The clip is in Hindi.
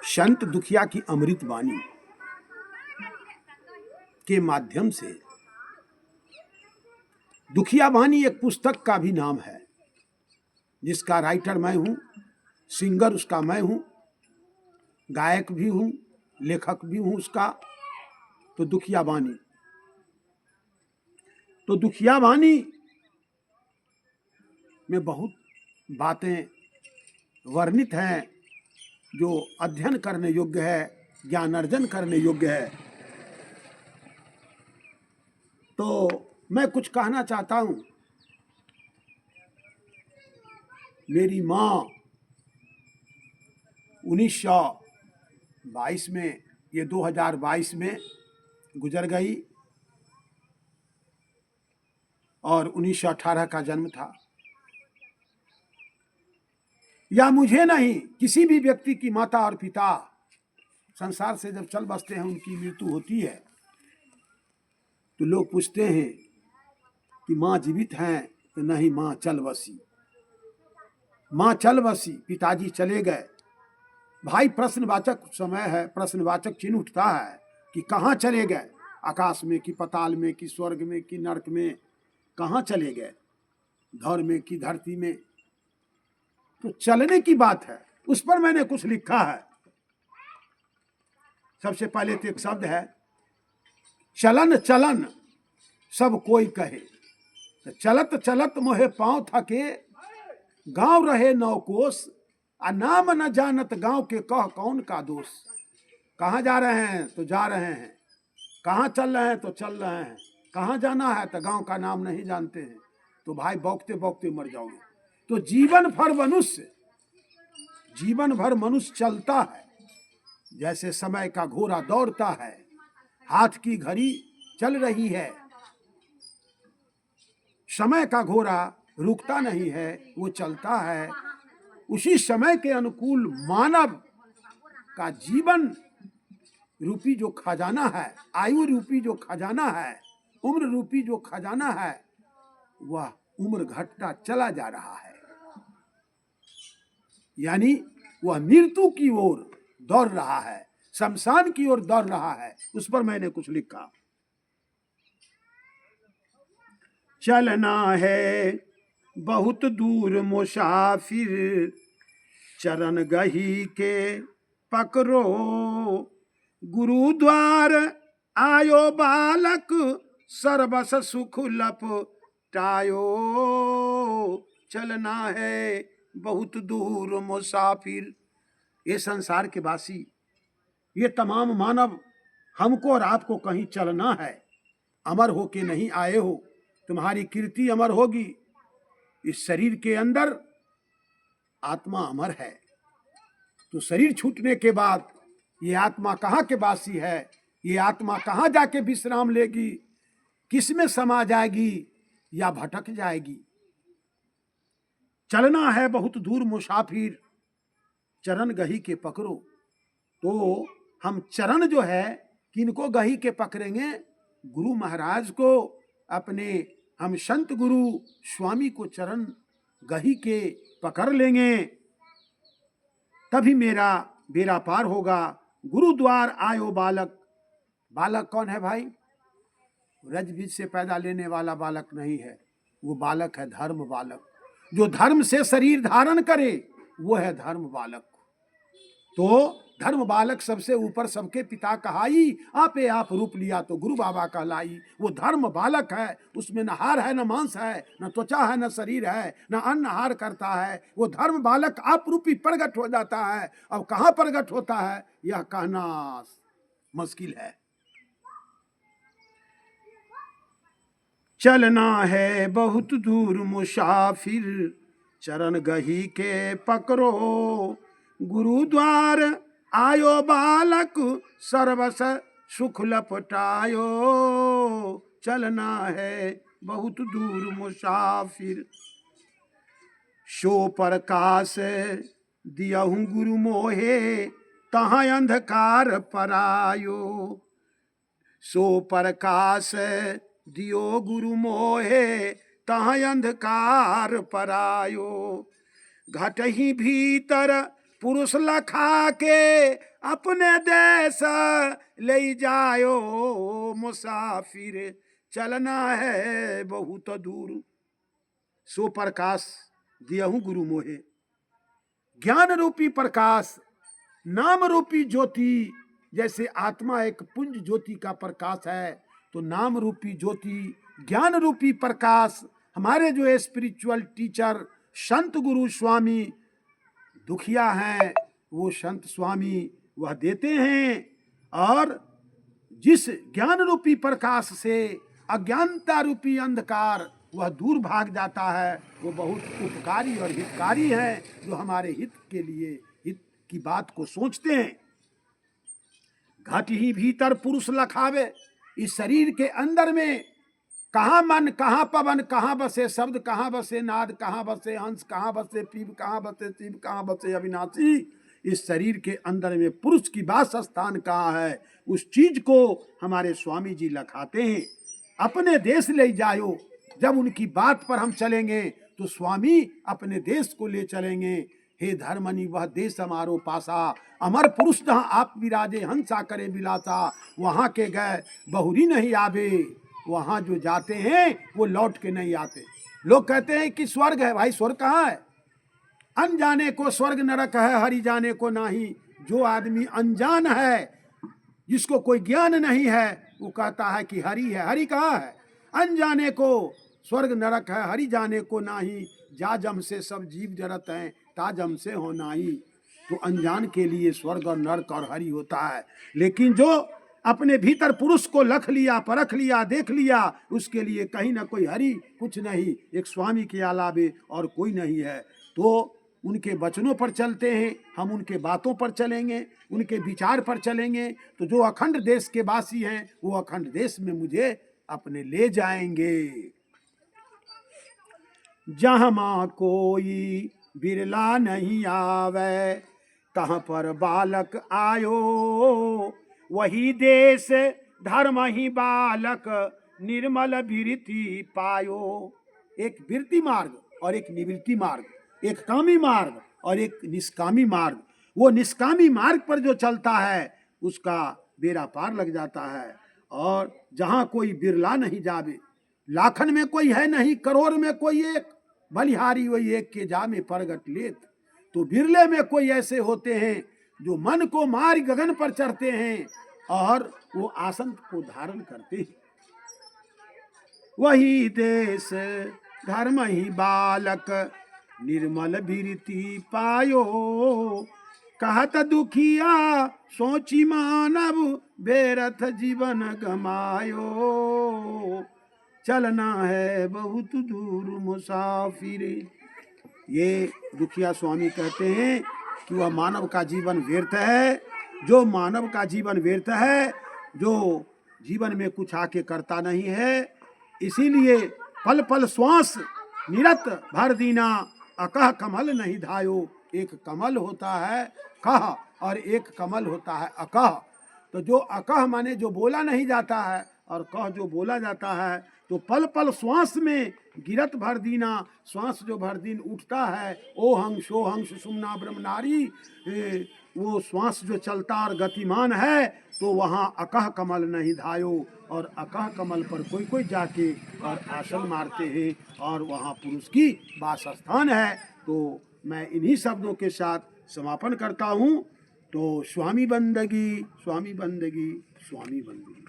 संत दुखिया की अमृत वाणी के माध्यम से, दुखिया वाणी एक पुस्तक का भी नाम है जिसका राइटर मैं हूं, सिंगर उसका मैं हूं, गायक भी हूं, लेखक भी हूं उसका। तो दुखिया वाणी, तो दुखिया वाणी में बहुत बातें वर्णित हैं जो अध्ययन करने योग्य है, ज्ञान अर्जन करने योग्य है। तो मैं कुछ कहना चाहता हूं। मेरी माँ 1922 में, ये 2022 में गुजर गई और 1918 का जन्म था। या मुझे नहीं, किसी भी व्यक्ति की माता और पिता संसार से जब चल बसते हैं, उनकी मृत्यु होती है, तो लोग पूछते हैं कि माँ जीवित हैं? तो नहीं, माँ चल बसी, माँ चल बसी, पिताजी चले गए। भाई प्रश्नवाचक समय है, प्रश्नवाचक चिन्ह उठता है कि कहाँ चले गए, आकाश में कि पताल में कि स्वर्ग में कि नरक में, कहाँ चले गए, धर में कि धरती में। तो चलने की बात है, उस पर मैंने कुछ लिखा है। सबसे पहले तो एक शब्द है, चलन चलन सब कोई कहे, तो चलत चलत मोहे पांव थके, गांव रहे नौ कोस, आ नाम न जानत गांव के कह कौन का दोष। कहाँ जा रहे हैं? तो जा रहे हैं। कहाँ चल रहे हैं? तो चल रहे हैं। कहाँ जाना है? तो गांव का नाम नहीं जानते हैं। तो भाई बौखते बौखते मर जाओगे। तो जीवन भर मनुष्य चलता है, जैसे समय का घोड़ा दौड़ता है, हाथ की घड़ी चल रही है, समय का घोड़ा रुकता नहीं है, वो चलता है। उसी समय के अनुकूल मानव का जीवन रूपी जो खजाना है, आयु रूपी जो खजाना है, उम्र रूपी जो खजाना है, वह उम्र घटता चला जा रहा है। यानी वह मृत्यु की ओर दौड़ रहा है, शमशान की ओर दौड़ रहा है। उस पर मैंने कुछ लिखा। चलना है बहुत दूर मुसाफिर, चरण गही के पकड़ो, गुरुद्वार आयो बालक, सर्वस सुख लपटायो। चलना है बहुत दूर मुसाफिर। ये संसार के वासी, ये तमाम मानव, हमको और आपको कहीं चलना है। अमर हो के नहीं आए हो, तुम्हारी कीर्ति अमर होगी। इस शरीर के अंदर आत्मा अमर है, तो शरीर छूटने के बाद ये आत्मा कहाँ के वासी है? ये आत्मा कहाँ जाके विश्राम लेगी? किस में समा जाएगी या भटक जाएगी? चलना है बहुत दूर मुसाफिर, चरण गही के पकड़ो। तो हम चरण जो है किनको गही के पकड़ेंगे? गुरु महाराज को, अपने हम संत गुरु स्वामी को चरण गही के पकड़ लेंगे, तभी मेरा बेड़ा पार होगा। गुरुद्वार आयो बालक। बालक कौन है भाई? रज बीज से पैदा लेने वाला बालक नहीं है, वो बालक है धर्म बालक। जो धर्म से शरीर धारण करे वो है धर्म बालक। तो धर्म बालक सबसे ऊपर सबके पिता कहाई, आपे आप रूप लिया तो गुरु बाबा कहलाई। वो धर्म बालक है, उसमें न हार है, न मांस है, न त्वचा है, न शरीर है, न अन्न आहार करता है। वो धर्म बालक आप रूपी प्रगट हो जाता है। अब कहाँ प्रगट होता है यह कहना मुश्किल है। चलना है बहुत दूर मुसाफिर, चरण गही के पकड़ो, गुरुद्वार आयो बालक, सर्वस सुख लपटायो। चलना है बहुत दूर मुसाफिर, सो प्रकाश दियहु गुरु मोहे, तहाँ अंधकार परायो। सो प्रकाश दियो गुरु मोहे, तहाँ अंधकार परायो। घट ही भीतर पुरुष लखा के अपने देश ले जायो मुसाफिर, चलना है बहुत दूर। सो प्रकाश दियहु गुरु मोहे, ज्ञान रूपी प्रकाश, नाम रूपी ज्योति। जैसे आत्मा एक पुंज ज्योति का प्रकाश है, तो नाम रूपी ज्योति, ज्ञान रूपी प्रकाश हमारे जो स्पिरिचुअल टीचर संत गुरु स्वामी दुखिया हैं, वो संत स्वामी वह देते हैं। और जिस ज्ञान रूपी प्रकाश से अज्ञानता रूपी अंधकार वह दूर भाग जाता है, वो बहुत उपकारी और हितकारी है, जो हमारे हित के लिए हित की बात को सोचते हैं। घट ही भीतर पुरुष लखावे, इस शरीर के अंदर में कहाँ मन, कहाँ पवन, कहाँ बसे शब्द, कहाँ बसे नाद, कहाँ बसे हंस, कहाँ बसे पीप, कहाँ बसे शिव, कहाँ बसे अविनाशी। इस शरीर के अंदर में पुरुष की वास स्थान कहाँ है, उस चीज को हमारे स्वामी जी लखाते हैं। अपने देश ले जायो, जब उनकी बात पर हम चलेंगे तो स्वामी अपने देश को ले चलेंगे। हे धर्मनि वह देश हमारो पासा, अमर पुरुष जहाँ आप विराजे, हंसा करे विलासा, वहाँ के गए बहुरी नहीं आवे। वहाँ जो जाते हैं वो लौट के नहीं आते। लोग कहते हैं कि स्वर्ग है, भाई स्वर्ग कहाँ है? अनजाने को स्वर्ग नरक है, हरि जाने को नाही। जो आदमी अनजान है, जिसको कोई ज्ञान नहीं है, वो कहता है कि हरि है। हरि कहाँ है? अनजाने को स्वर्ग नरक है, हरि जाने को नाही। जा जम से सब जीव जरत हैं, ताजम से हो नाही। तो अनजान के लिए स्वर्ग और नरक और हरि होता है, लेकिन जो अपने भीतर पुरुष को लख लिया, परख लिया, देख लिया, उसके लिए कहीं ना कोई हरि कुछ नहीं, एक स्वामी के अलावे और कोई नहीं है। तो उनके वचनों पर चलते हैं हम, उनके बातों पर चलेंगे, उनके विचार पर चलेंगे, तो जो अखंड देश के वासी हैं वो अखंड देश में मुझे अपने ले जाएंगे। जहाँ कोई बिरला नहीं आवे, तहाँ पर बालक आयो। वही देश धर्म ही बालक, निर्मल बिरति पायो। एक बिरति मार्ग और एक निवृत्ति मार्ग, एक कामी मार्ग और एक निष्कामी मार्ग। वो निष्कामी मार्ग पर जो चलता है उसका बेड़ा पार लग जाता है। और जहाँ कोई बिरला नहीं जावे, लाखन में कोई है नहीं, करोड़ में कोई एक, बलिहारी वही एक के जा में परगट लेत। तो बिरले में कोई ऐसे होते हैं जो मन को मार गगन पर चढ़ते हैं और वो आसन को धारण करते हैं। वही देश धर्म ही बालक, निर्मल बिरति पायो। कहत दुखिया सोची मानव, बेरथ जीवन गमायो। चलना है बहुत दूर मुसाफिर। ये दुखिया स्वामी कहते हैं कि वह मानव का जीवन व्यर्थ है। जो मानव का जीवन व्यर्थ है, जो जीवन में कुछ आके करता नहीं है, इसीलिए पल पल श्वास निरत भर दीना, अकह कमल नहीं धायो। एक कमल होता है कह और एक कमल होता है अकह। तो जो अकह माने जो बोला नहीं जाता है, और कह जो बोला जाता है। तो पल पल श्वास में गिरत भर दीना, श्वास जो भर दिन उठता है, ओ हंस सो हंस सुमना ब्रह्म नारी, वो श्वास जो चलता और गतिमान है, तो वहाँ अकह कमल नहीं धायो। और अकह कमल पर कोई कोई जाके और आसन मारते हैं, और वहाँ पुरुष की वास स्थान है। तो मैं इन्हीं शब्दों के साथ समापन करता हूँ। तो स्वामी बंदगी, स्वामी बंदगी, स्वामी बंदगी।